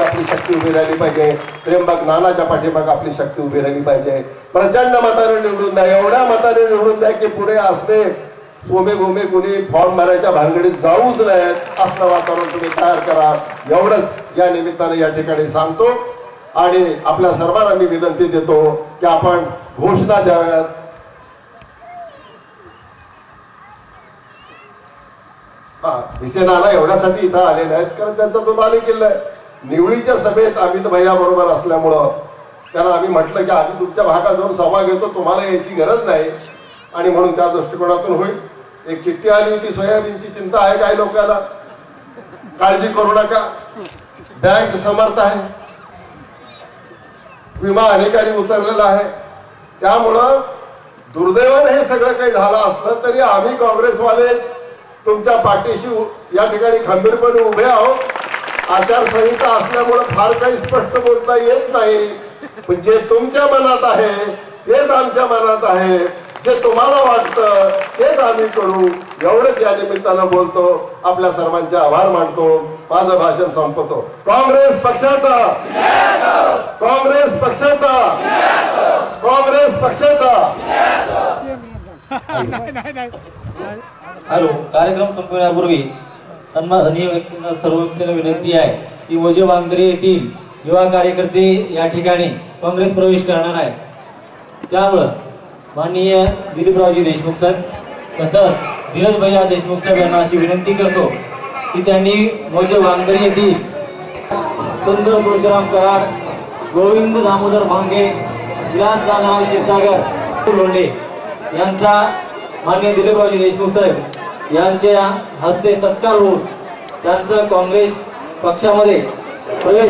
आपली शक्ती उभी राहिली पाहिजे, त्र्यंबक नानाच्या पाठीमागे आपली शक्ती उभी राहिली पाहिजे. प्रचंड मताने निवडून द्या, एवढ्या मताने निवडून द्या की पुढे असले सोमे गोमे कोणी फॉर्म मारायच्या भानगडीत जाऊच नयेत असं वातावरण तुम्ही तयार करा. एवढंच या निमित्ताने या ठिकाणी सांगतो आणि आपल्या सर्वांना मी विनंती देतो की आपण घोषणा द्याव्यात. भिसे नाना एवढ्यासाठी इथं आले नाहीत कारण त्यांचा तो बालेकिल्ला आहे. निवडीच्या सभेत अमित भैया बरोबर असल्यामुळं त्यांना आम्ही म्हटलं की आम्ही तुमच्या भागात जाऊन सभा घेतो, तुम्हाला याची गरज नाही आणि म्हणून त्या दृष्टिकोनातून होईल. एक चिठ्ठी आली होती, सोयाबीनची चिंता आहे काही लोकांना, काळजी करू नका, बँक समर्थ आहे, विमा अनेकांनी उतरलेला आहे. त्यामुळं दुर्दैवाने हे सगळं काही झालं असलं तरी आम्ही काँग्रेसवाले तुमच्या पाठीशी या ठिकाणी खंबीरपणे उभे आहोत. आचारसंहिता असल्यामुळे फार काही स्पष्ट बोलता येत नाही, पण जे तुमच्या मनात आहे तेच आमच्या मनात आहे, जे तुम्हाला वाटतं तेच आम्ही करू. एवढंच या निमित्तानं बोलतो, आपल्या सर्वांचे आभार मानतो, माझं भाषण संपवतो. काँग्रेस पक्षाचा, काँग्रेस पक्षाचा, काँग्रेस पक्षाचा. हॅलो. कार्यक्रम संपवण्यापूर्वी सन्माननीय व्यक्तींना सर्व व्यक्तींना विनंती आहे की मोजे वांगरे येथील युवा कार्यकर्ते या ठिकाणी काँग्रेस प्रवेश करणार आहेत. त्यामुळे माननीय दिलीपरावजी देशमुख सर तसंच धीरज भैया देशमुख साहेब यांना अशी विनंती करतो की त्यांनी मोजे वांगरे येथील सुंदर परशुराम कराड, गोविंद दामोदर भांगे, विलास दादा क्षीरसागर लोंढे यांचा माननीय दिलीपरावजी देशमुख साहेब यांच्या हस्ते सत्कार होऊन त्यांचं काँग्रेस पक्षामध्ये प्रवेश